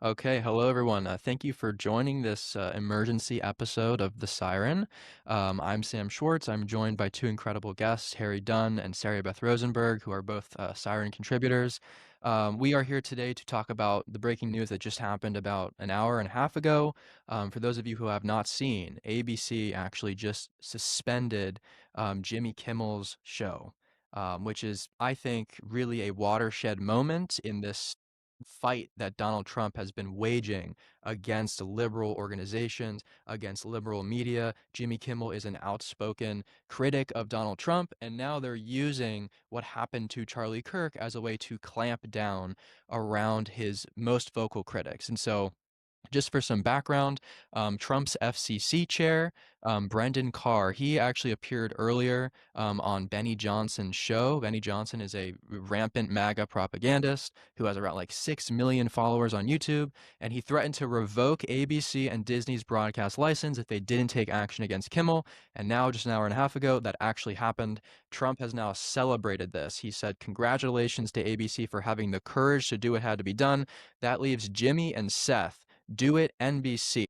Okay, hello everyone. Thank you for joining this emergency episode of The Siren. I'm Sam Schwartz. I'm joined by two incredible guests, Harry Dunn and Sari Beth Rosenberg, who are both Siren contributors. We are here today to talk about the breaking news that just happened about an hour and a half ago. For those of you who have not seen, ABC actually just suspended Jimmy Kimmel's show, which is, I think, really a watershed moment in this fight that Donald Trump has been waging against liberal organizations, against liberal media. Jimmy Kimmel is an outspoken critic of Donald Trump, and now they're using what happened to Charlie Kirk as a way to clamp down around his most vocal critics. And so, just for some background, Trump's FCC chair, Brendan Carr, he actually appeared earlier on Benny Johnson's show. Benny Johnson is a rampant MAGA propagandist who has around like 6 million followers on YouTube, and he threatened to revoke ABC and Disney's broadcast license if they didn't take action against Kimmel. And now, just an hour and a half ago, that actually happened. Trump has now celebrated this. He said, "Congratulations to ABC for having the courage to do what had to be done. That leaves Jimmy and Seth. Do it, NBC."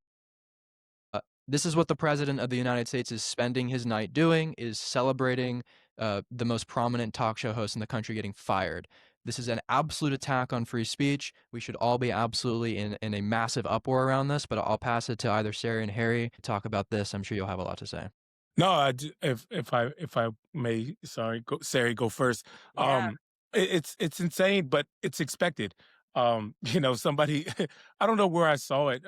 This is what the president of the United States is spending his night doing, is celebrating the most prominent talk show host in the country getting fired. This is an absolute attack on free speech. We should all be absolutely in a massive uproar around this, but I'll pass it to either Sarah and Harry to talk about this. I'm sure you'll have a lot to say. No, if I may, sorry, Sari, go first. Yeah. It's insane, but it's expected. Somebody, I don't know where I saw it.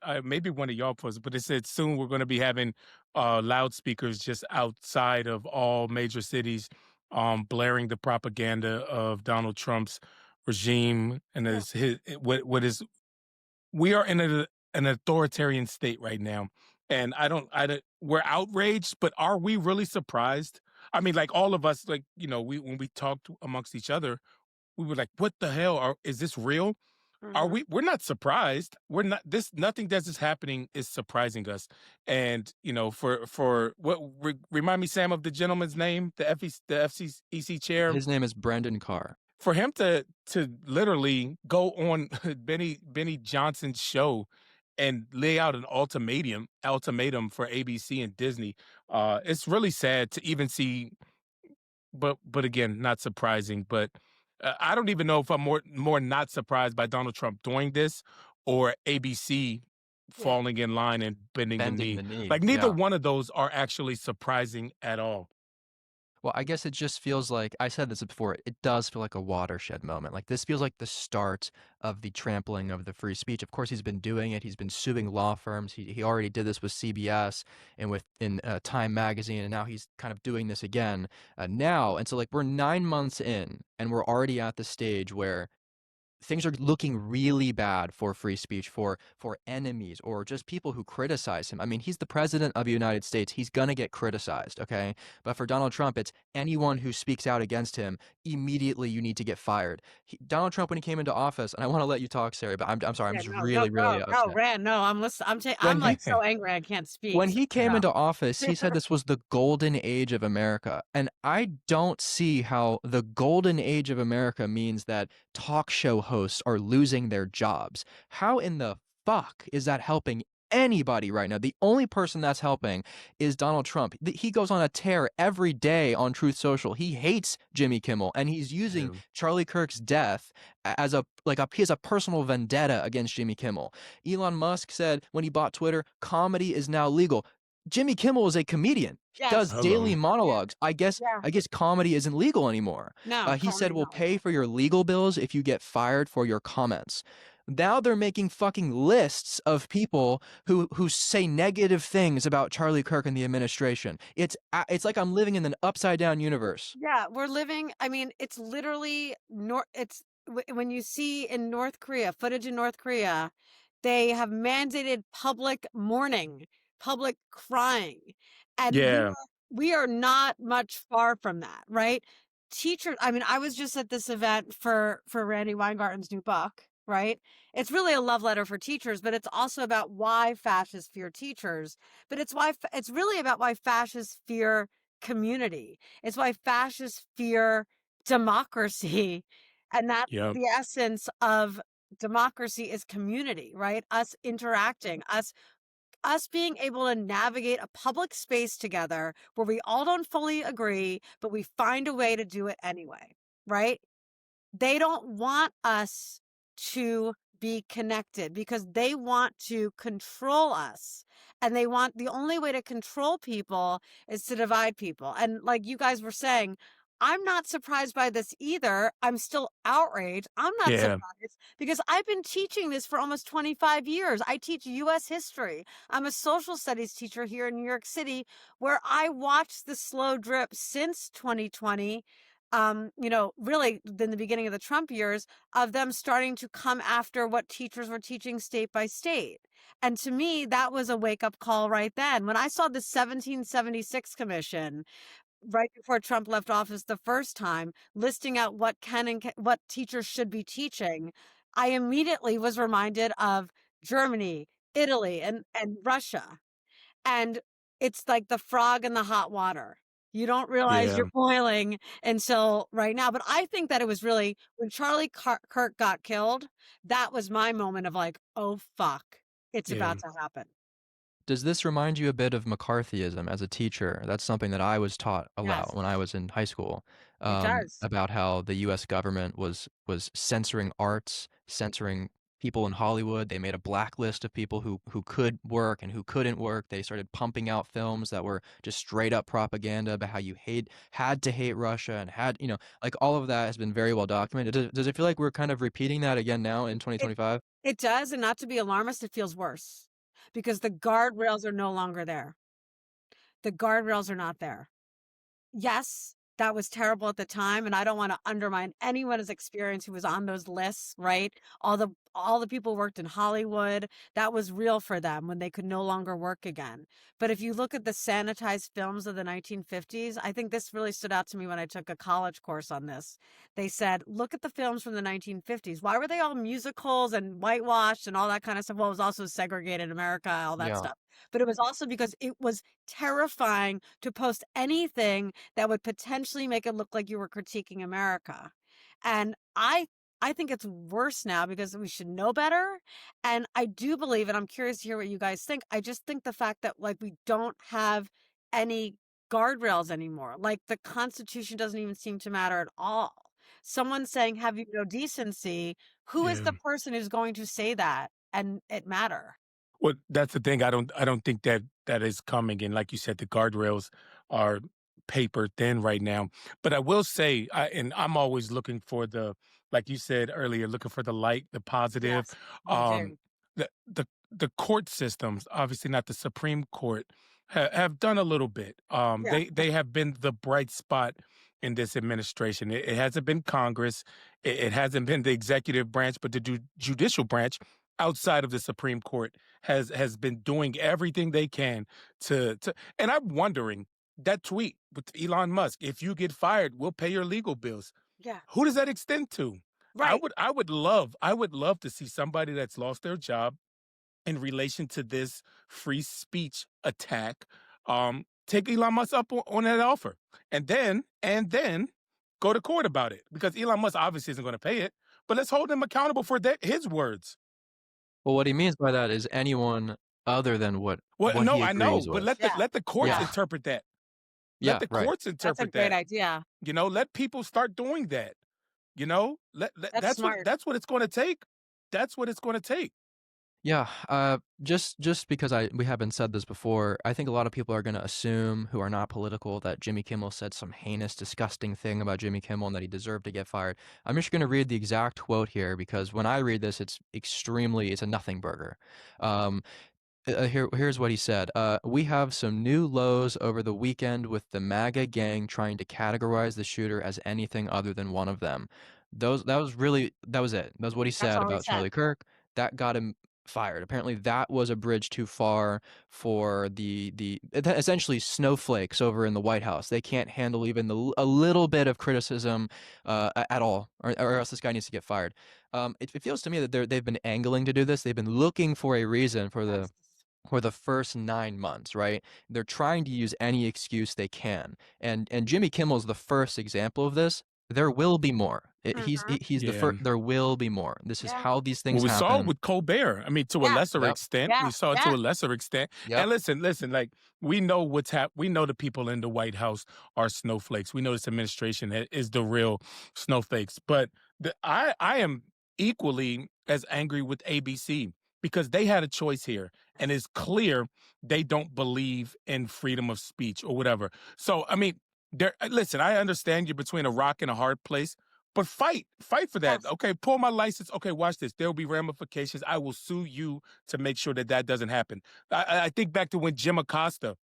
I maybe one of y'all posted, but it said soon we're going to be having loudspeakers just outside of all major cities, blaring the propaganda of Donald Trump's regime and Yeah. what is we are in an authoritarian state right now. And we're outraged, but are we really surprised? I mean, like all of us, like, when we talked amongst each other, we were like, what the hell? Is this real? Mhm. We're not surprised. We're not nothing that's just happening is surprising us. And, for remind me, Sam, of the gentleman's name, the FCC chair, His name is Brendan Carr. for him to literally go on Benny Johnson's show and lay out an ultimatum for ABC and Disney. It's really sad to even see, but again, not surprising. But I don't even know if I'm more not surprised by Donald Trump doing this or ABC Yeah. falling in line and bending the Bending knee. the knee. Like neither Yeah. one of those are actually surprising at all. Well, I guess it just feels like I said this before. It does feel like a watershed moment. Like this feels like the start of the trampling of the free speech. Of course, he's been doing it. He's been suing law firms. He already did this with CBS and with in Time Magazine, and now he's kind of doing this again now. And so, like, we're 9 months in, and we're already at the stage where things are looking really bad for free speech, for enemies or just people who criticize him. I mean, he's the president of the United States. He's going to get criticized, okay? But for Donald Trump, it's anyone who speaks out against him, immediately you need to get fired. Donald Trump, when he came into office, and I want to let you talk, Sarah, but I'm sorry, I'm Yeah, just no, no, really, go, really go, upset. Ran. No, I'm listening. When I'm he like so angry I can't speak. when So he came go. into office, he said this was the golden age of America. And I don't see how the golden age of America means that talk show hosts are losing their jobs. How in the fuck is that helping anybody right now? The only person that's helping is Donald Trump. He goes on a tear every day on Truth Social. He hates Jimmy Kimmel, and he's using Yeah. Charlie Kirk's death as he has a personal vendetta against Jimmy Kimmel. Elon Musk said when he bought Twitter, comedy is now legal. Jimmy Kimmel is a comedian. He does Yes. daily Hello. Yeah. monologues. I guess Yeah. comedy isn't legal anymore. No, He said comedy we'll not pay legal. for your legal bills if you get fired for your comments. Now they're making fucking lists of people who say negative things about Charlie Kirk and the administration. It's like I'm living in an upside down universe. Yeah, we're living. I mean, it's literally when you see in North Korea footage in North Korea, they have mandated public mourning, public crying, and Yeah. we are not much far from that, right? Teachers. I mean, I was just at this event for Randy Weingarten's new book, right? It's really a love letter for teachers, but it's also about why fascists fear teachers. But it's really about why fascists fear community. It's why fascists fear democracy. And that's Yep. the essence of democracy is community, right? Us interacting, us being able to navigate a public space together where we all don't fully agree, but we find a way to do it anyway, right? They don't want us to be connected because they want to control us. And they want the only way to control people is to divide people. And like you guys were saying, I'm not surprised by this either. I'm still outraged. I'm not Yeah, surprised because I've been teaching this for almost 25 years. I teach US history. I'm a social studies teacher here in New York City, where I watched the slow drip since 2020, really in the beginning of the Trump years, of them starting to come after what teachers were teaching state by state. And to me, that was a wake up call right then. When I saw the 1776 commission right before Trump left office the first time, listing out what what teachers should be teaching, I immediately was reminded of Germany, Italy, and Russia. And it's like the frog in the hot water. You don't realize yeah, you're boiling until right now. But I think that it was really when Charlie Kirk got killed, that was my moment of like, oh, fuck, it's yeah, about to happen. Does this remind you a bit of McCarthyism as a teacher? That's something that I was taught Yes, about when I was in high school, it does. about how the U.S. government was censoring arts, censoring people in Hollywood. They made a blacklist of people who could work and who couldn't work. They started pumping out films that were just straight up propaganda about how you had to hate Russia and like all of that has been very well documented. Does it feel like we're kind of repeating that again now in It 2025? it does, and not to be alarmist, it feels worse because the guardrails are no longer there. The guardrails are not there. Yes, that was terrible at the time, and I don't want to undermine anyone's experience who was on those lists, right? All the people worked in Hollywood. That was real for them when they could no longer work again. But if you look at the sanitized films of the 1950s, I think this really stood out to me when I took a college course on this. They said, look at the films from the 1950s. Why were they all musicals and whitewashed and all that kind of stuff? Well, it was also segregated America, all that Yeah. stuff. But it was also because it was terrifying to post anything that would potentially make it look like you were critiquing America. And I think it's worse now because we should know better. And I do believe, and I'm curious to hear what you guys think. I just think the fact that like we don't have any guardrails anymore. Like the Constitution doesn't even seem to matter at all. Someone saying, have you no decency? Who is yeah. the person who's going to say that and it matter? Well, that's the thing. I don't think that that is coming. And like you said, the guardrails are paper thin right now. But I will say, and I'm always looking for like you said earlier, looking for the light, the positive. Yes, me Um, too. the court systems, obviously not the Supreme Court, have done a little bit. Yeah. They have been the bright spot in this administration. It hasn't been Congress. It hasn't been the executive branch, but the judicial branch outside of the Supreme Court has been doing everything they can to. And I'm wondering that tweet with Elon Musk: "If you get fired, we'll pay your legal bills." Yeah. Who does that extend to? Right. I would love to see somebody that's lost their job in relation to this free speech attack, take Elon Musk up on that offer, and then go to court about it because Elon Musk obviously isn't going to pay it. But let's hold him accountable for his words. Well, what he means by that is anyone other than Well, what no, he I know, agrees but with. Yeah. let the courts Yeah. Yeah. interpret that. Let Yeah, the right. courts That's a interpret great that. idea. Let people start doing that. That's smart. That's what it's going to take. That's what it's going to take. Yeah, just because we haven't said this before, I think a lot of people are gonna assume who are not political that Jimmy Kimmel said some heinous, disgusting thing about Jimmy Kimmel and that he deserved to get fired. I'm just gonna read the exact quote here because when I read this, it's a nothing burger. Um, here's what he said. We have some new lows over the weekend with the MAGA gang trying to categorize the shooter as anything other than one of them. That was it. That was what he That's said all he about said. Charlie Kirk. That got him fired. Apparently, that was a bridge too far for essentially snowflakes over in the White House. They can't handle even a little bit of criticism at all, or else this guy needs to get fired. It feels to me that they've been angling to do this. They've been looking for a reason Yes. for the first 9 months, right? They're trying to use any excuse they can. And Jimmy Kimmel's the first example of this. There will be more. He's the Yeah. first. There will be more. This is Yeah. how these Well, things we saw it happen. with Colbert. I mean, to a Yeah. lesser Yep. extent, Yeah. we saw it to Yeah. a lesser extent. Yep. And listen, like we know we know the people in the White House are snowflakes. We know this administration is the real snowflakes. But I am equally as angry with ABC because they had a choice here, and it's clear they don't believe in freedom of speech or whatever. So I mean, listen, I understand you're between a rock and a hard place. But fight for that. Yes. Okay, pull my license. Okay, watch this. There will be ramifications. I will sue you to make sure that that doesn't happen. I think back to when Jim Acosta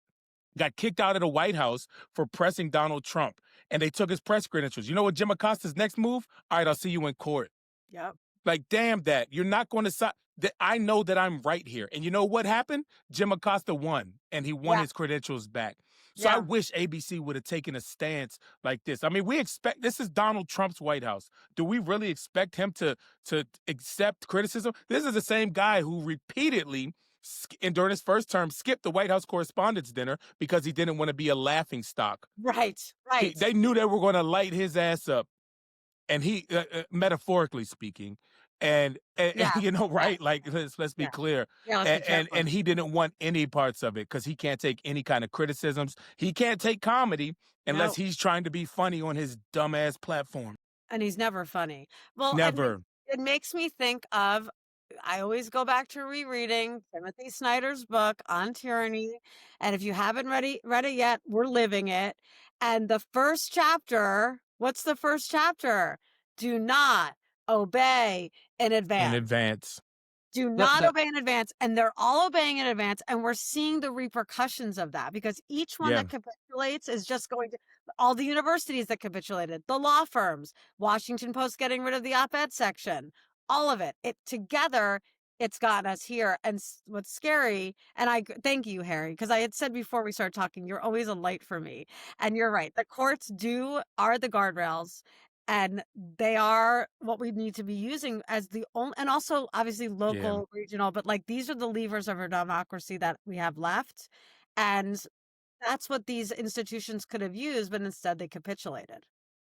got kicked out of the White House for pressing Donald Trump, and they took his press credentials. You know what Jim Acosta's next move? All right, I'll see you in court. Yep. Like, damn that. You're not going to sign. I know that I'm right here. And you know what happened? Jim Acosta won, and he won Yeah. his credentials back. So I wish ABC would have taken a stance like this. I mean, we expect this is Donald Trump's White House. Do we really expect him to accept criticism? This is the same guy who repeatedly and during his first term skipped the White House Correspondents' Dinner because he didn't want to be a laughing stock. Right. Right. They knew they were going to light his ass up, and he metaphorically speaking, and Yeah. you know, Yeah. right, like let's be Yeah. clear. Yeah. Let's be careful. And he didn't want any parts of it because he can't take any kind of criticisms. He can't take comedy unless No. he's trying to be funny on his dumbass platform. And he's never funny. Well, and Never. it makes me think of, I always go back to rereading Timothy Snyder's book on tyranny. And if you haven't read it yet, we're living it. And the first chapter, what's the first chapter? Do not obey in In advance. advance. Do That not that obey in advance. And they're all obeying in advance. And we're seeing the repercussions of that because each one Yeah. that capitulates is just going to all the universities that capitulated, the law firms, Washington Post getting rid of the op-ed section, all of it. It together, it's gotten us here. And what's scary, and thank you, Harry, because I had said before we started talking, you're always a light for me. And you're right. The courts are the guardrails. And they are what we need to be using as the only, and also obviously local, regional, but like these are the levers of our democracy that we have left. And that's what these institutions could have used, but instead they capitulated.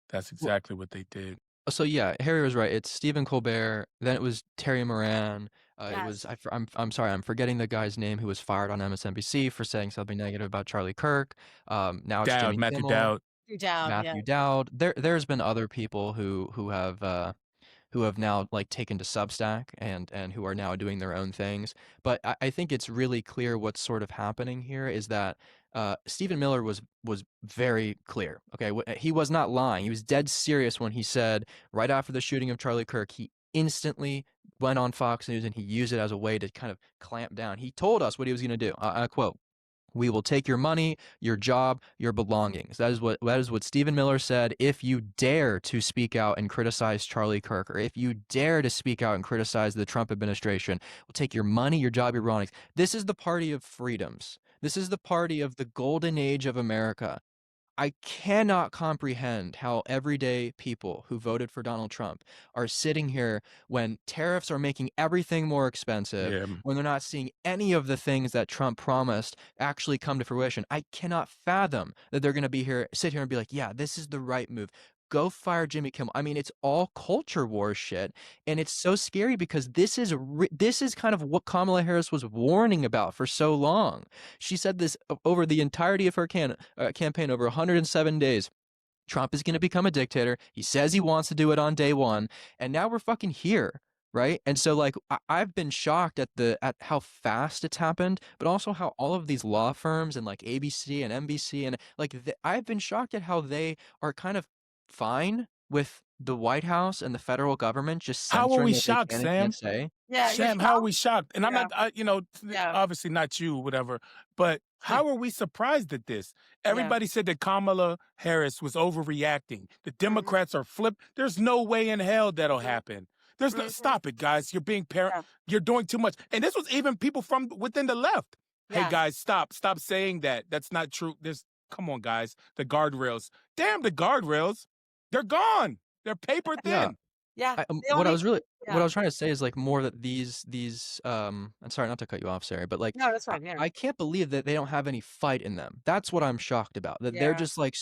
That's well, exactly what they did. so yeah, Harry was right. It's Stephen Colbert. Then it was Terry Moran. It was Yes. I'm sorry, I'm forgetting the guy's name who was fired on MSNBC for saying something negative about Charlie Kirk. Now it's Jimmy Matthew Kimmel, Dowd. Dowd, yeah. Matthew Dowd. There's been other people who have now like taken to Substack and who are now doing their own things. But I think it's really clear what's sort of happening here is that Stephen Miller was very clear. Okay, he was not lying. He was dead serious when he said right after the shooting of Charlie Kirk, he instantly went on Fox News and he used it as a way to kind of clamp down. He told us what he was going to do. I quote, "We will take your money, your job, your belongings." That is what Stephen Miller said. If you dare to speak out and criticize Charlie Kirk, or if you dare to speak out and criticize the Trump administration, we'll take your money, your job, your belongings. This is the party of freedoms. This is the party of the golden age of America. I cannot comprehend how everyday people who voted for Donald Trump are sitting here when tariffs are making everything more expensive, Yeah. when they're not seeing any of the things that Trump promised actually come to fruition. I cannot fathom that they're going to sit here and be like, yeah, this is the right move. Go fire Jimmy Kimmel. I mean, it's all culture war shit, and it's so scary because this is kind of what Kamala Harris was warning about for so long. She said this over the entirety of her campaign, over 107 days. Trump is going to become a dictator. He says he wants to do it on day one, and now we're fucking here, right? And so, like, I've been shocked at how fast it's happened, but also how all of these law firms and like ABC and NBC and like I've been shocked at how they are kind of fine with the White House and the federal government just How are censoring we what they shocked, can and Sam? can't say. Yeah. Sam, how are we shocked? And I'm Yeah. not, Yeah. obviously not you, whatever, but how are we surprised at this? Everybody said that Kamala Harris was overreacting. The Democrats are flipped. There's no way in hell that'll happen. There's no, stop it, guys. You're being Yeah. You're doing too much. And this was even people from within the left. Hey, Yes. guys, stop saying that. That's not true. Come on, guys. The guardrails. Damn, the guardrails. They're gone. They're paper thin. Yeah. Yeah. They What I only was really what I yeah. was trying to say is, like, more that these, I'm sorry not to cut you off, Sarah, but, like, No, that's I fine, yeah. I can't believe that they don't have any fight in them. That's what I'm shocked about, that they're Yeah. just, like,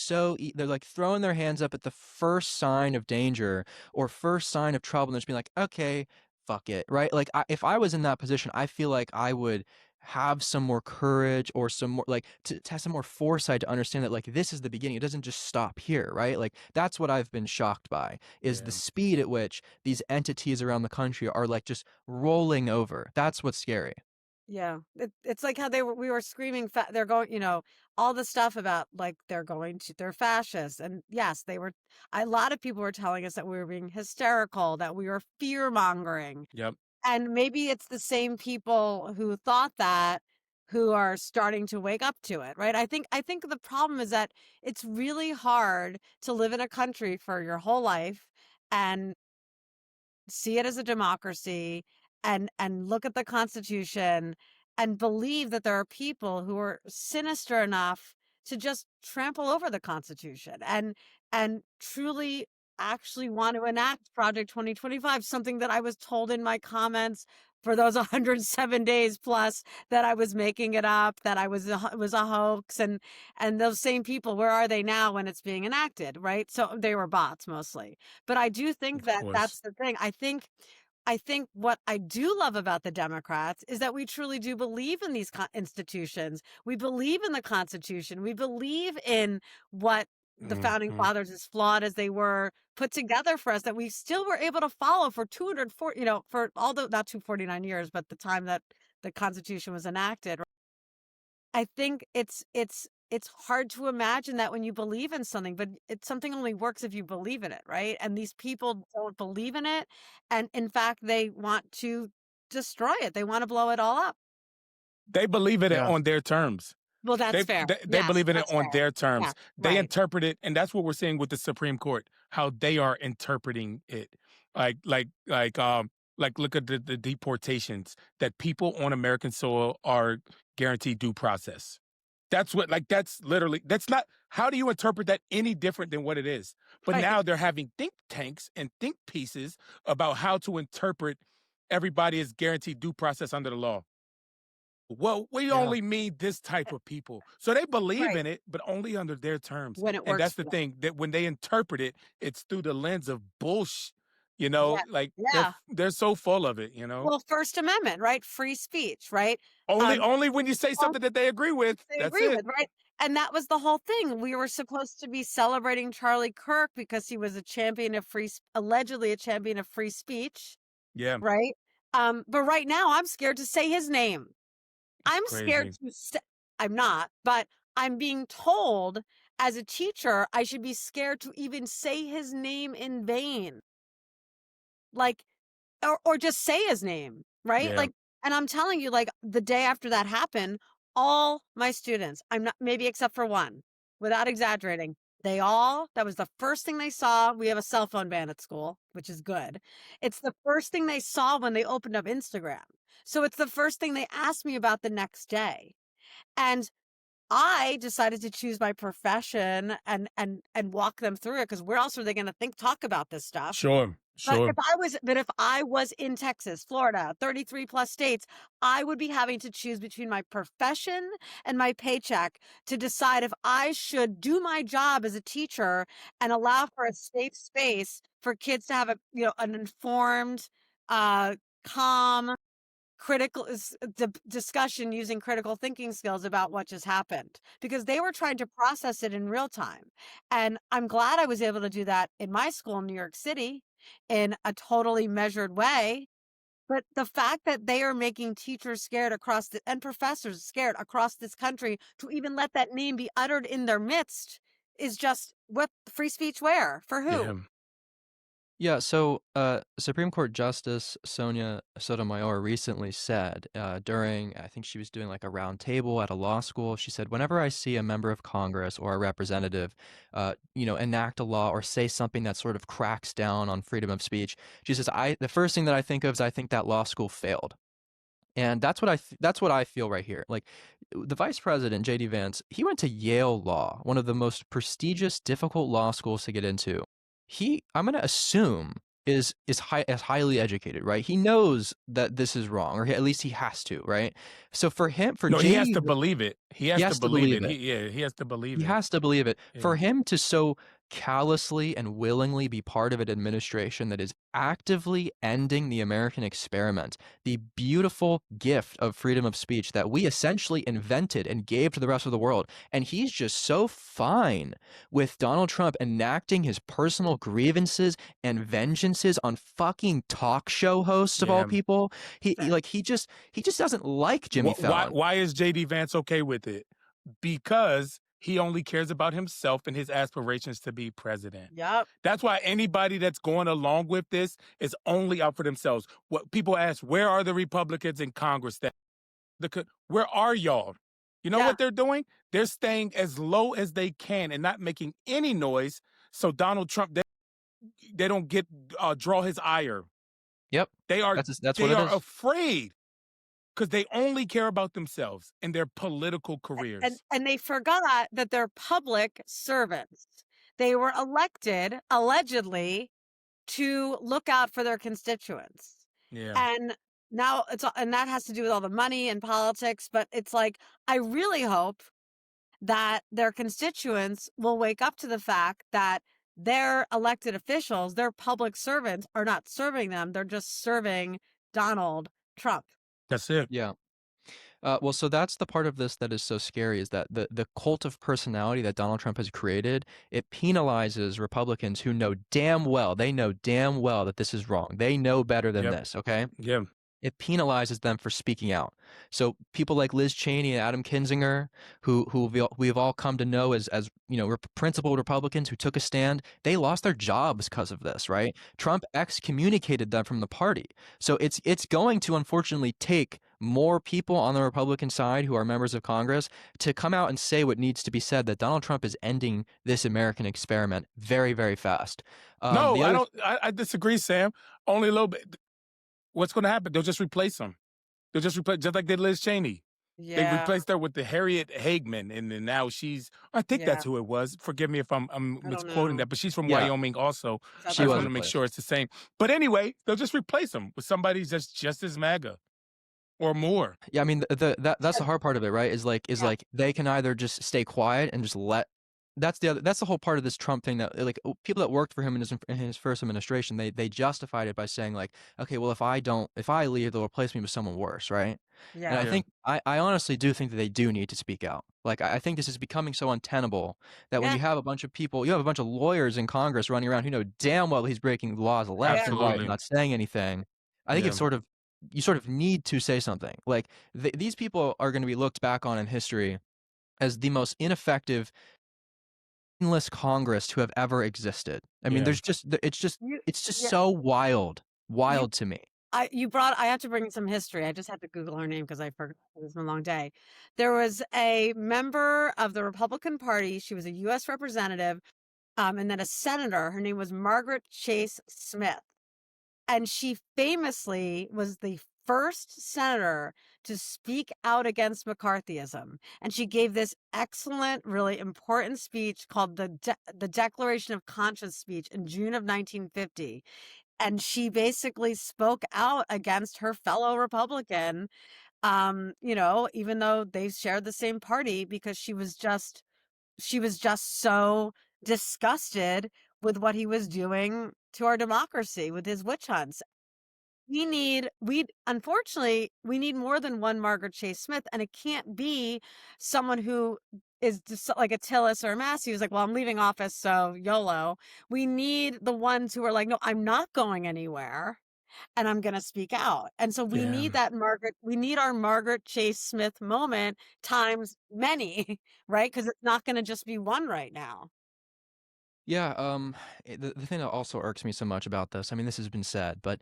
they're, like, throwing their hands up at the first sign of danger or first sign of trouble, and they're just being like, "Okay, fuck it," right? Like, if I was in that position, I feel like I would have some more courage or some more like to have some more foresight to understand that like this is the beginning. It doesn't just stop here, right? Like that's what I've been shocked by is the Yeah. speed at which these entities around the country are like just rolling over. That's what's scary. Yeah. It's like how we were screaming they're going, all the stuff about like they're fascists. And yes, a lot of people were telling us that we were being hysterical, that we were fear mongering. Yep. And maybe it's the same people who thought that who are starting to wake up to it, right? I think the problem is that it's really hard to live in a country for your whole life and see it as a democracy and look at the Constitution and believe that there are people who are sinister enough to just trample over the Constitution and truly actually want to enact Project 2025, something that I was told in my comments for those 107 days plus that I was making it up, that it was a hoax. And those same people, where are they now when it's being enacted, right? So they were bots mostly. But I do think Of that course. that's the thing. I think what I do love about the Democrats is that we truly do believe in these institutions. We believe in the Constitution. We believe in what the founding Mhm. fathers, as flawed as they were, put together for us, that we still were able to follow for 204, for all the not 249 years, but the time that the Constitution was enacted. I think it's hard to imagine that when you believe in something, but something only works if you believe in it, right? And these people don't believe in it, and in fact, they want to destroy it. They want to blow it all up. They believe in it Yeah. on their terms. Well, that's They fair. they Yes, believe in it that's on fair. their terms. Yes, They right, interpret it, and that's what we're seeing with the Supreme Court, how they are interpreting it. Like like like um look at the deportations that people on American soil are guaranteed due process. That's what that's literally that's not how do you interpret that any different than what it is? But right. now they're having think tanks and think pieces about how to interpret everybody is guaranteed due process under the law. Well, we Yeah. only mean this type of people. So they believe Right. in it, but only under their terms. When it And works that's for the them. thing that when they interpret it, it's through the lens of bullshit. You know, Yeah. like Yeah. they're so full of it, you know. Well, First Amendment, right? Free speech, right? Only Um, only when you say something that they agree with. they That's agree it. with, right? And that was the whole thing. We were supposed to be celebrating Charlie Kirk because he was allegedly a champion of free speech, Yeah, right? But right now I'm scared to say his name. it's I'm scared crazy. to say, I'm not, but I'm being told as a teacher I should be scared to even say his name in vain. Like, or just say his name, right? Yeah, Like, and I'm telling you, like, the day after that happened, all my students, I'm not, maybe except for one, without exaggerating, that was the first thing they saw. We have a cell phone ban at school, which is good. It's the first thing they saw when they opened up Instagram. So it's the first thing they asked me about the next day. And I decided to choose my profession and walk them through it, because where else are they going to talk about this stuff? sure, But sure. if I was in Texas, Florida, 33 plus states, I would be having to choose between my profession and my paycheck to decide if I should do my job as a teacher and allow for a safe space for kids to have an informed, calm, discussion using critical thinking skills about what just happened, because they were trying to process it in real time. And I'm glad I was able to do that in my school in New York City in a totally measured way. But the fact that they are making teachers scared and professors scared across this country to even let that name be uttered in their midst is just what free speech where? For Yeah, who? Yeah, so Supreme Court Justice Sonia Sotomayor recently said during, I think she was doing like a round table at a law school, she said, whenever I see a member of Congress or a representative, enact a law or say something that sort of cracks down on freedom of speech, she says, the first thing that I think of is I think that law school failed. And that's what I feel right here. Like the vice president, JD Vance, he went to Yale Law, one of the most prestigious, difficult law schools to get into. I'm going to assume is highly educated, right? He knows that this is wrong, or at least he has to, right? So for him, for No, he has JD, to believe it. He he has to has to believe believe it. it. He has to believe He it. has to believe it. Yeah. For him to so callously and willingly be part of an administration that is actively ending the American experiment, the beautiful gift of freedom of speech that we essentially invented and gave to the rest of the world. And he's just so fine with Donald Trump enacting his personal grievances and vengeances on fucking talk show hosts of all Yeah. people. He just doesn't like Jimmy Fallon. Why is JD Vance okay with it? Because he only cares about himself and his aspirations to be president. Yep. That's why anybody that's going along with this is only out for themselves. What people ask, where are the Republicans in Congress? Where are y'all? You know Yeah. what they're doing? They're staying as low as they can and not making any noise, so Donald Trump they don't get draw his ire. Yep. They are That's what they it are is. afraid because they only care about themselves and their political careers. And they forgot that they're public servants. They were elected, allegedly, to look out for their constituents. Yeah. And now and that has to do with all the money and politics, but it's like, I really hope that their constituents will wake up to the fact that their elected officials, their public servants, are not serving them. They're just serving Donald Trump. That's it. Yeah. Well, so that's the part of this that is so scary, is that the cult of personality that Donald Trump has created, it penalizes Republicans who know damn well that this is wrong. They know better than Yep. this, okay? Yeah. It penalizes them for speaking out. So people like Liz Cheney and Adam Kinzinger, who we've all come to know as principled Republicans who took a stand, they lost their jobs because of this, right? Trump excommunicated them from the party. So it's going to unfortunately take more people on the Republican side who are members of Congress to come out and say what needs to be said, that Donald Trump is ending this American experiment very, very fast. No, I don't. I disagree, Sam. Only a little bit. What's going to happen? They'll just replace him. They'll just replace, just like they did Liz Cheney. They Yeah. replaced her with the Harriet Hagman, and then now I think that's who it was. Forgive me if I'm I don't misquoting know. that, but she's from Yeah. Wyoming also. South She I just was want to make replaced. sure it's the same. But anyway, they'll just replace him with somebody just as MAGA or more. Yeah, I mean that's the hard part of it, right? Is Yeah. like they can either just stay quiet and just let. That's the whole part of this Trump thing, that like people that worked for him in his first administration, they justified it by saying like, okay, well if I leave, they'll replace me with someone worse, right? And Yeah. I Yeah. think I honestly do think that they do need to speak out. Like I think this is becoming so untenable that when Yeah. you have a bunch of people, you have a bunch of lawyers in Congress running around who know damn well he's breaking laws left and right Absolutely. and not saying anything. I think Yeah. it's you sort of need to say something. Like these people are going to be looked back on in history as the most ineffective, mindless Congress to have ever existed. I mean, Yeah. there's just it's just You, yeah. so wild to me. I have to bring some history. I just had to Google her name because I forgot. It was a long day. There was a member of the Republican Party. She was a U.S. representative, and then a senator. Her name was Margaret Chase Smith. And she famously was the first senator to speak out against McCarthyism. And she gave this excellent, really important speech called the Declaration of Conscience speech in June of 1950. And she basically spoke out against her fellow Republican, even though they shared the same party, because she was just so disgusted with what he was doing to our democracy with his witch hunts. Unfortunately, we need more than one Margaret Chase Smith, and it can't be someone who is just like a Tillis or a Massey who's like, well, I'm leaving office, so YOLO. We need the ones who are like, no, I'm not going anywhere, and I'm going to speak out. And so we need our Margaret Chase Smith moment times many, right? Because it's not going to just be one right now. Yeah, the thing that also irks me so much about this, I mean, this has been said, but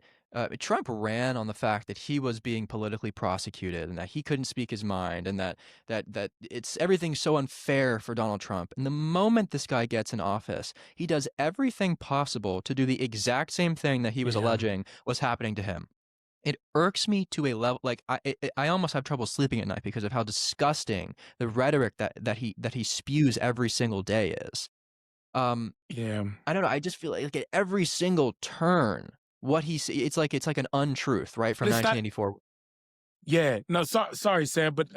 Trump ran on the fact that he was being politically prosecuted and that he couldn't speak his mind, and that it's everything's so unfair for Donald Trump. And the moment this guy gets in office, he does everything possible to do the exact same thing that he was alleging was happening to him. It irks me to a level, like I almost have trouble sleeping at night because of how disgusting the rhetoric that he spews every single day is. Yeah. I don't know. I just feel like at every single turn, what it's like an untruth, right? But From it's not. 1984. Yeah. No. Sorry, Sam. But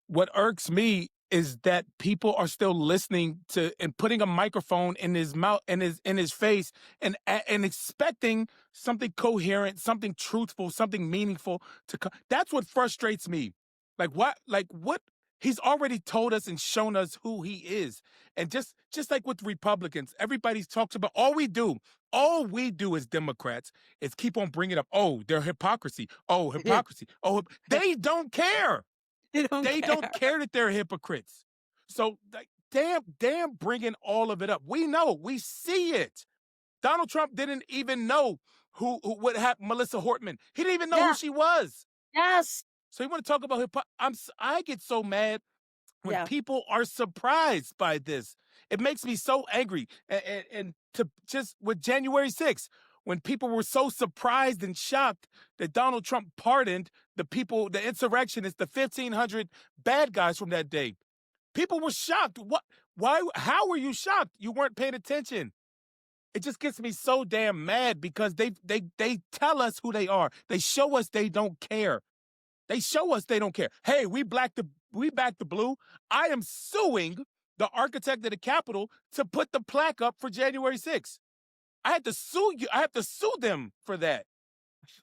what irks me is that people are still listening to and putting a microphone in his mouth and in his face and expecting something coherent, something truthful, something meaningful that's what frustrates me. Like what he's already told us and shown us who he is. And just like with Republicans, everybody's talks about all we do as Democrats is keep on bringing up, oh, their hypocrisy. Oh, hypocrisy. Oh, they don't care. They don't They don't care. care that they're hypocrites. So, like, damn, bringing all of it up. We know, we see it. Donald Trump didn't even know what happened. Melissa Hortman. He didn't even know who Yeah. she was. Yes. So you want to talk about I get so mad when Yeah. people are surprised by this. It makes me so angry. And to just with January 6th, when people were so surprised and shocked that Donald Trump pardoned the insurrectionists, the 1,500 bad guys from that day. People were shocked. What? Why? How were you shocked? You weren't paying attention. It just gets me so damn mad because they tell us who they are. They show us they don't care. They show us they don't care. Hey, we back the blue. I am suing the architect of the Capitol to put the plaque up for January 6th. I had to sue you. I have to sue them for that.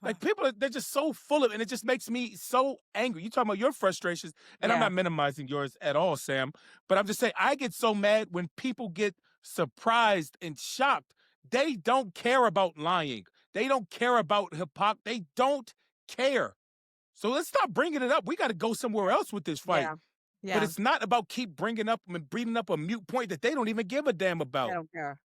Like they're just so full of it, and it just makes me so angry. You talking about your frustrations, and I'm Yeah. not minimizing yours at all, Sam. But I'm just saying I get so mad when people get surprised and shocked. They don't care about lying. They don't care about hypocrisy. They don't care. So let's stop bringing it up. We got to go somewhere else with this fight. Yeah. But Yeah. it's not about keep bringing up and breeding up a mute point that they don't even give a damn I about. don't care.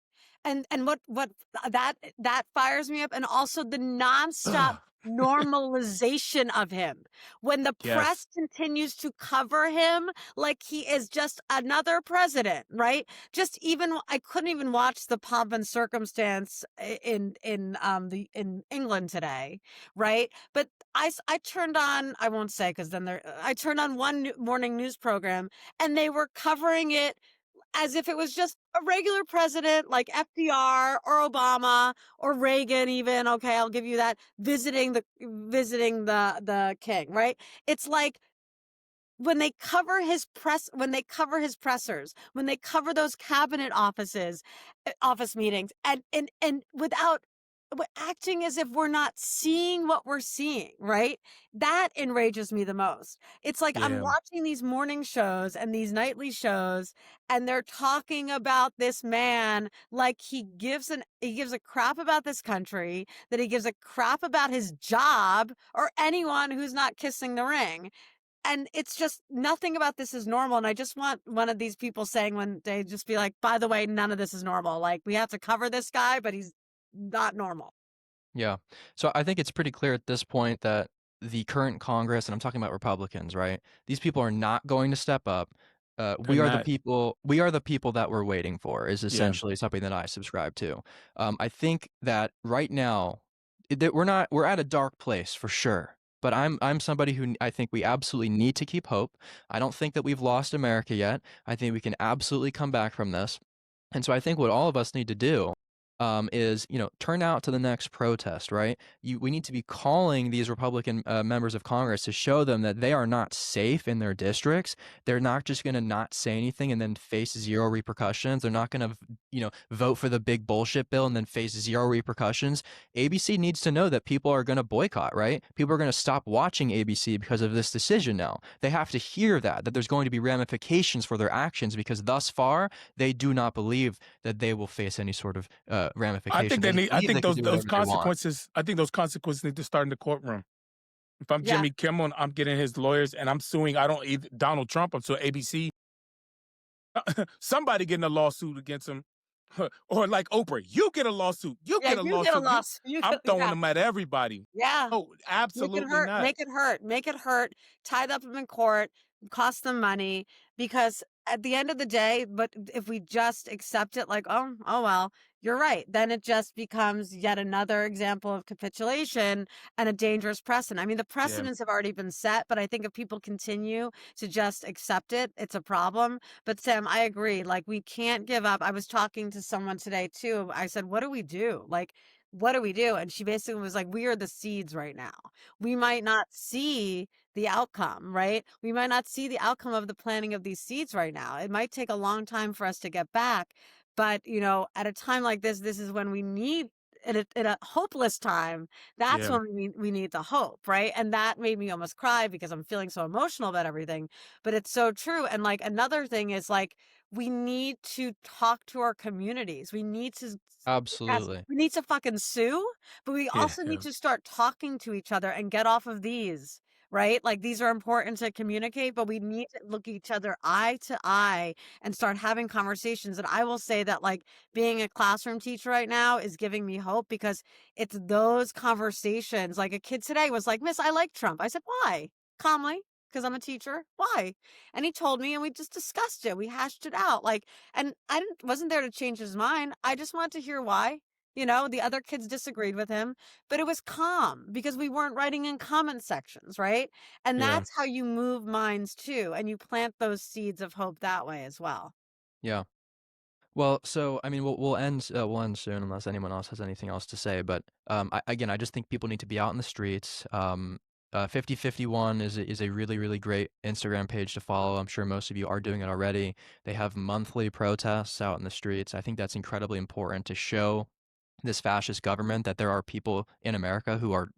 And what that fires me up, and also the nonstop normalization of him. When the Yes. press continues to cover him like he is just another president, right? Just even I couldn't even watch the pomp and circumstance in England today, right? But I turned on, I won't say because then I turned on one morning news program and they were covering it as if it was just a regular president like FDR or Obama or Reagan even. Okay, I'll give you that, visiting the king, right? It's like when they cover his pressers, when they cover those cabinet office meetings, and without acting as if we're not seeing what we're seeing, right? That enrages me the most. It's like I'm Yeah. watching these morning shows and these nightly shows, and they're talking about this man like he gives a crap about this country, that he gives a crap about his job or anyone who's not kissing the ring. And it's just nothing about this is normal. And I just want one of these people saying one day, just be like, by the way, none of this is normal. Like, we have to cover this guy, but he's not normal. Yeah. So I think it's pretty clear at this point that the current Congress, and I'm talking about Republicans, right? These people are not going to step up. They're We are the not. people. We are the people that we're waiting for. Is Yeah. essentially something that I subscribe to. I think that right now that we're at a dark place for sure. But I'm somebody who I think we absolutely need to keep hope. I don't think that we've lost America yet. I think we can absolutely come back from this. And so I think what all of us need to do is, turn out to the next protest, right? We need to be calling these Republican members of Congress to show them that they are not safe in their districts. They're not just going to not say anything and then face zero repercussions. They're not going to, vote for the big bullshit bill and then face zero repercussions. ABC needs to know that people are going to boycott, right? People are going to stop watching ABC because of this decision now. They have to hear that there's going to be ramifications for their actions because thus far, they do not believe that they will face any sort of I ramifications. think They they just need. I believe think they can those do those whatever they want. consequences. I think those consequences need to start in the courtroom. If I'm Yeah. Jimmy Kimmel, and I'm getting his lawyers, and I'm suing. I don't either Donald Trump. I'm suing ABC. Somebody getting a lawsuit against him, or like Oprah, you get a lawsuit. You Yeah, get a you get a lawsuit. loss. I'm throwing them at everybody. Yeah. Oh, Make it absolutely hurt. not. Make it hurt. Make it hurt. Tie them up in court. Cost them money. Because at the end of the day, but if we just accept it, like, oh well, you're right. Then it just becomes yet another example of capitulation and a dangerous precedent. I mean, the Yeah. precedents have already been set, but I think if people continue to just accept it, it's a problem. But Sam, I agree. Like, we can't give up. I was talking to someone today too. I said, what do we do? Like, what do we do? And she basically was like, we are the seeds right now. We might not see the outcome, right? We might not see the outcome of the planting of these seeds right now. It might take a long time for us to get back. But, at a time like this is when we need, in a hopeless time, that's Yeah. when we need the hope, right? And that made me almost cry because I'm feeling so emotional about everything. But it's so true. And like another thing is like, we need to talk to our communities. Yes, Absolutely. we need to fucking sue, but we Yeah. also Yeah. need to start talking to each other and get off of these, right? Like these are important to communicate, but we need to look each other eye to eye and start having conversations. And I will say that like being a classroom teacher right now is giving me hope because it's those conversations. Like a kid today was like, Miss, I like Trump. I said, why? Calmly, because I'm a teacher. Why? And he told me and we just discussed it. We hashed it out. Like, and I wasn't there to change his mind. I just wanted to hear why. The other kids disagreed with him, but it was calm because we weren't writing in comment sections, right? And Yeah. that's how you move minds too. And you plant those seeds of hope that way as well. Yeah. Well, so I mean, we'll end soon unless anyone else has anything else to say. But again, I just think people need to be out in the streets. 5051 is a really really great Instagram page to follow. I'm sure most of you are doing it already. They have monthly protests out in the streets. I think that's incredibly important to show this fascist government that there are people in America who are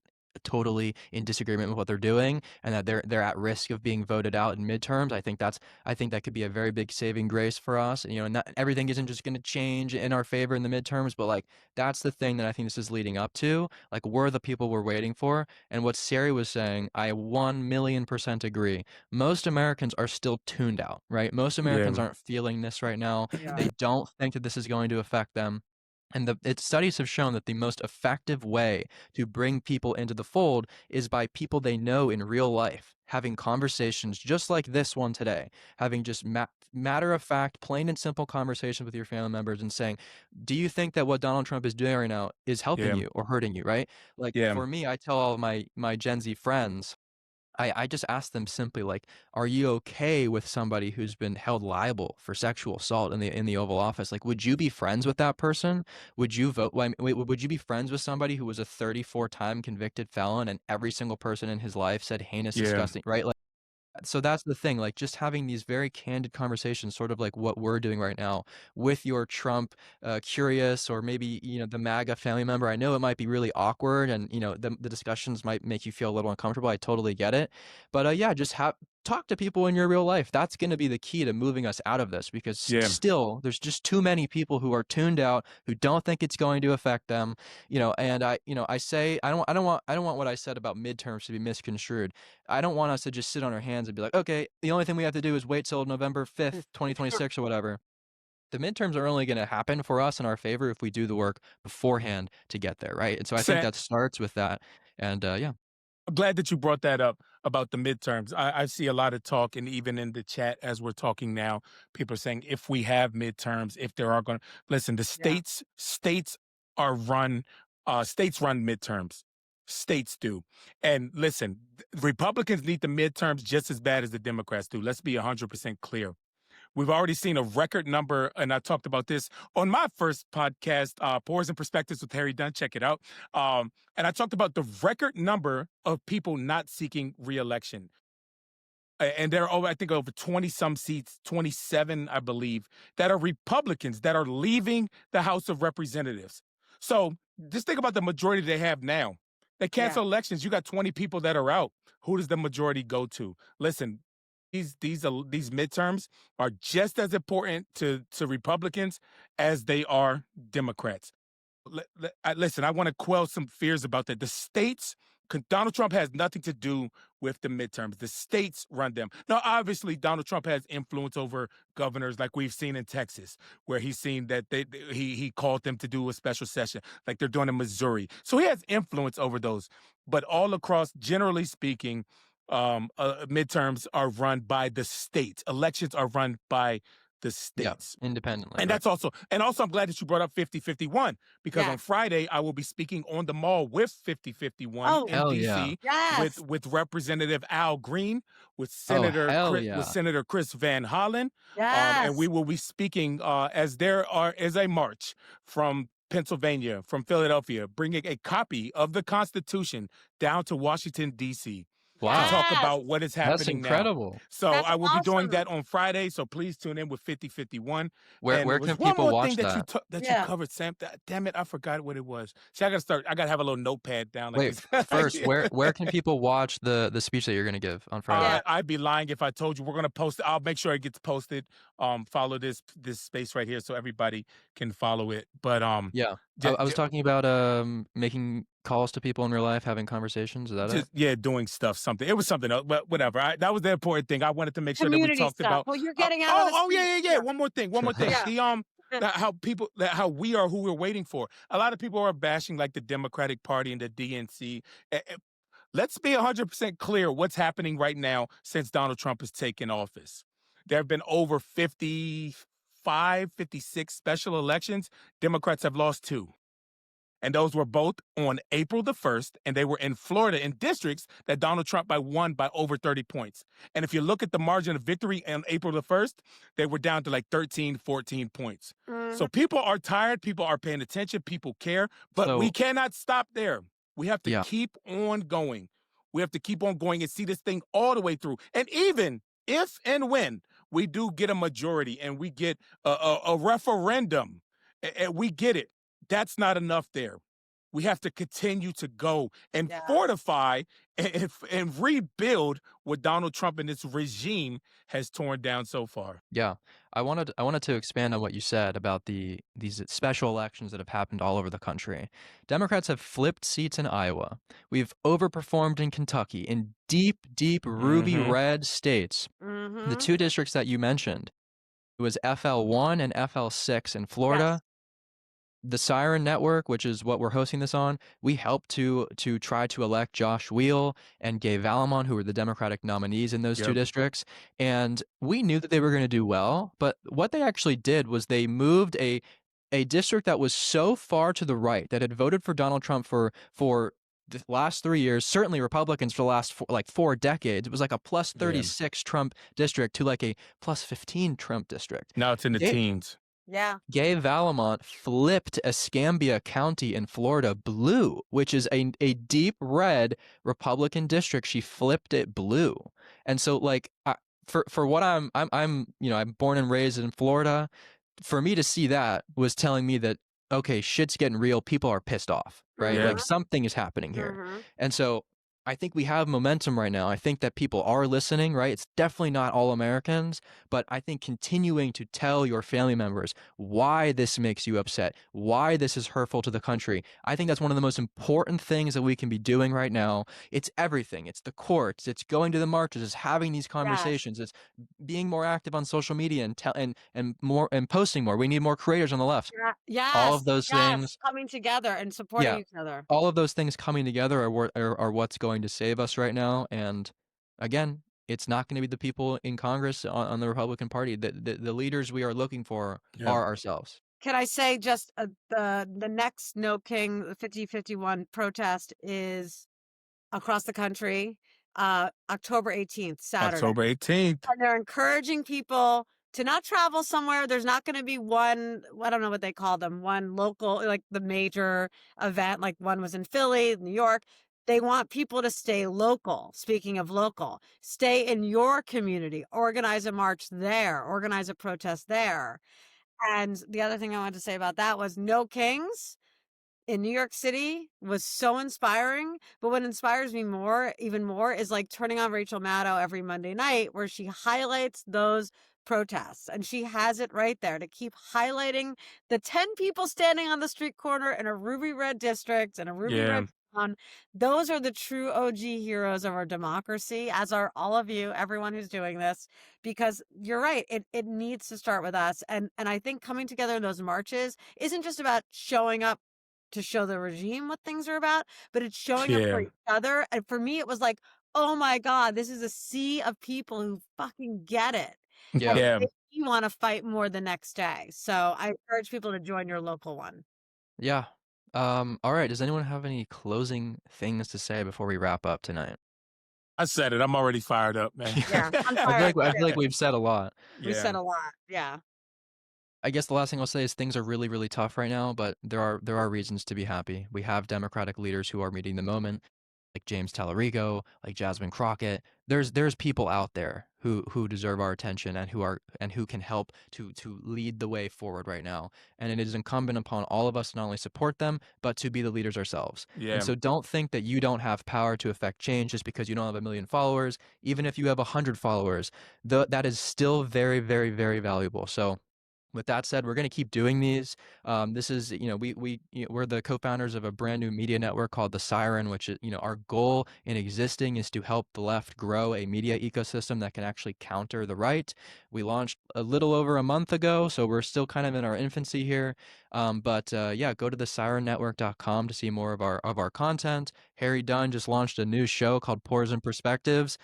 totally in disagreement with what they're doing and that they're at risk of being voted out in midterms. I think that could be a very big saving grace for us. And not everything isn't just going to change in our favor in the midterms, but like that's the thing that I think this is leading up to. Like we're the people we're waiting for. And what Sari was saying, I 1,000,000% agree. Most Americans are still tuned out, right? Most Americans Yeah. aren't feeling this right now. Yeah. They don't think that this is going to affect them. And studies have shown that the most effective way to bring people into the fold is by people they know in real life, having conversations just like this one today, having just matter of fact, plain and simple conversations with your family members and saying, do you think that what Donald Trump is doing right now is helping Yeah. you or hurting you, right? Like Yeah. for me, I tell all of my Gen Z friends, I just asked them simply like, are you okay with somebody who's been held liable for sexual assault in the Oval Office? Like, would you be friends with that person? Would you vote? Wait, would you be friends with somebody who was a 34-time convicted felon and every single person in his life said heinous, Yeah. disgusting, right? Like, so that's the thing, like just having these very candid conversations, sort of like what we're doing right now with your Trump curious or maybe the MAGA family member. I know it might be really awkward, and the discussions might make you feel a little uncomfortable. I totally get it, but yeah, just talk to people in your real life. That's going to be the key to moving us out of this because Yeah. still there's just too many people who are tuned out, who don't think it's going to affect them. And I say I don't want what I said about midterms to be misconstrued. I don't want us to just sit on our hands and be like, okay, the only thing we have to do is wait till November 5th, 2026 or whatever. The midterms are only going to happen for us in our favor if we do the work beforehand to get there, right? And so I think Sam, that starts with that. And yeah. I'm glad that you brought that up about the midterms. I see a lot of talk, and even in the chat as we're talking now, people are saying if we have midterms, if there are going to listen, the Yeah. states are run, states run midterms. States do. And listen, Republicans need the midterms just as bad as the Democrats do. Let's be 100% clear. We've already seen a record number, and I talked about this on my first podcast, Pores and Perspectives with Harry Dunn. Check it out. And I talked about the record number of people not seeking reelection. And there are, I think, over 20 some seats, 27, I believe, that are Republicans that are leaving the House of Representatives. So just think about the majority they have now. They Yeah. cancel elections. You got 20 people that are out. Who does the majority go to? Listen, these midterms are just as important to Republicans as they are Democrats. Listen, I want to quell some fears about that. The states, Donald Trump has nothing to do with the midterms. The states run them. Now, obviously, Donald Trump has influence over governors, like we've seen in Texas, where he's seen that he called them to do a special session, like they're doing in Missouri. So he has influence over those. But all across, generally speaking, midterms are run by the states. Elections are run by the Yeah, states. independently, And right? and also I'm glad that you brought up 5051 because Yeah. on Friday I will be speaking on the mall with 5051 Oh, in Hell yeah. DC yes. with Representative Al Green, Oh, hell With yeah. Senator Chris Van Hollen, and we Yes. will be speaking as there is a march from Pennsylvania, from Philadelphia, bringing a copy of the Constitution down to Washington D.C. to Wow. talk Yes. about what is That's happening now. incredible. So That's I will be doing awesome. that on Friday. So please tune in with 5051. Where And there where was can one people more thing watch that that? you Yeah. covered, Sam. Damn it, I forgot what it was. See, I gotta have a little notepad down like Wait, this. first, where can people watch the speech that you're gonna give on Friday? Yeah. I'd be lying if I told you we're gonna post it. I'll make sure it gets posted. Follow this space right here so everybody can follow it. But Yeah. j- I was talking about making calls to people in real life, having conversations. Is that it? just yeah, doing stuff, something. It was something else, but whatever. That was the important thing. I wanted to make sure that we Community talked stuff. about. Well, you're getting out of the Oh seat. yeah. One more thing. One more thing. Yeah. The how we are who we're waiting for. A lot of people are bashing like the Democratic Party and the DNC. Let's be 100% clear what's happening right now since Donald Trump has taken office. There have been over 55, 56 special elections. Democrats have lost 2. And those were both on April the 1st, and they were in Florida in districts that Donald Trump won by over 30 points. And if you look at the margin of victory on April the 1st, they were down to like 13, 14 points. So Mhm. people are tired, people are paying attention, people care, but we So, cannot stop there. We have to yeah. keep on going. We have to keep on going and see this thing all the way through. And even if and when we do get a majority and we get a referendum, and we get it, that's not enough there. We have to continue to go and Yeah. fortify and rebuild what Donald Trump and this regime has torn down so far. Yeah. I wanted to expand on what you said about these special elections that have happened all over the country. Democrats have flipped seats in Iowa. We've overperformed in Kentucky, in deep ruby Mm-hmm. red states. The Mhm. 2 districts that you mentioned, it was FL1 and FL6 in Florida. Yes. The Siren Network, which is what we're hosting this on, we helped to try to elect Josh Wheel and Gay Valamon, who were the Democratic nominees in those 2 Yep. districts. And we knew that they were going to do well, but what they actually did was they moved a district that was so far to the right that had voted for Donald Trump for the last 3 years, certainly Republicans for the last 4 decades. It was like a plus Yeah. 36 Trump district to like a plus 15 Trump district. Now it's in the Gay, teens. Yeah. Gay Valamont flipped Escambia County in Florida blue, which is a deep red Republican district. She flipped it blue. And so like for what I'm I'm born and raised in Florida. For me to see that was telling me that okay, shit's getting real. People are pissed off, right? Yeah. Like something is happening here. Mhm. And so I think we have momentum right now. I think that people are listening, right? It's definitely not all Americans, but I think continuing to tell your family members why this makes you upset, why this is hurtful to the country. I think that's one of the most important things that we can be doing right now. It's everything. It's the courts, it's going to the marches, it's having these conversations, it's being more active on social media and more and posting more. We need more creators on the left. Yeah. All Yes. of those Yes. things. Coming together and supporting Yeah. each other. All of those things coming together are what's going to save us right now. And again, it's not going to be the people in Congress on the Republican Party. The leaders we are looking for Yeah. are ourselves. Can I say just the next No King 5051 protest is across the country, October 18th, Saturday. October 18th. And they're encouraging people to not travel somewhere. There's not going to be one, I don't know what they call them, one local, like the major event, like one was in Philly, New York. They want people to stay local. Speaking of local, stay in your community, organize a march there, organize a protest there. And the other thing I wanted to say about that was No Kings in New York City was so inspiring. But what inspires me even more, is like turning on Rachel Maddow every Monday night where she highlights those protests. And she has it right there to keep highlighting the 10 people standing on the street corner in a ruby red district and a ruby Yeah. red town. Those are the true OG heroes of our democracy, as are all of you, everyone who's doing this, because you're right. It needs to start with us. And I think coming together in those marches isn't just about showing up to show the regime what things are about, but it's showing up for Yeah. each other. And for me, it was like, oh my God, this is a sea of people who fucking get it. Yeah. And Yeah. they you want to fight more the next day. So I encourage people to join your local one. Yeah. All right. Does anyone have any closing things to say before we wrap up tonight? I said it. I'm already fired up, man. Yeah, I'm I feel fired like up I feel like too. we've said a lot. We Yeah. said a lot. Yeah. I guess the last thing I'll say is things are really, really tough right now, but there are reasons to be happy. We have Democratic leaders who are meeting the moment, like James Tallarico, like Jasmine Crockett. There's people out there who deserve our attention and who can help to lead the way forward right now. And it is incumbent upon all of us to not only support them, but to be the leaders ourselves. And Yeah. so don't think that you don't have power to affect change just because you don't have 1 million followers. Even if you have 100 followers, that is still very, very, very valuable. So with that said, we're going to keep doing these. This is, we're the co-founders of a brand new media network called The Siren, which is, our goal in existing is to help the left grow a media ecosystem that can actually counter the right. We launched a little over a month ago, so we're still kind of in our infancy here. But yeah, go to thesirennetwork.com to see more of our content. Harry Dunn just launched a new show called Pores and Perspectives,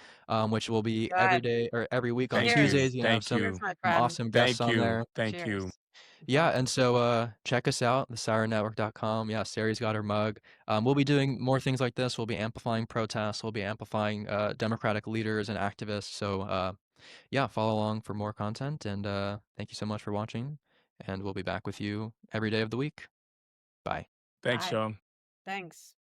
which will be every Good. day or every week on Thank you. Tuesdays. You have Thank some you. Cheers, my some friend. awesome guests Thank on you. there. Thank you. Cheers. Yeah, and so check us out, thesirennetwork.com. Yeah, Sari's got her mug. We'll be doing more things like this. We'll be amplifying protests. We'll be amplifying Democratic leaders and activists. So yeah, follow along for more content. And thank you so much for watching. And we'll be back with you every day of the week. Bye. Thanks, Bye. Sean. Thanks.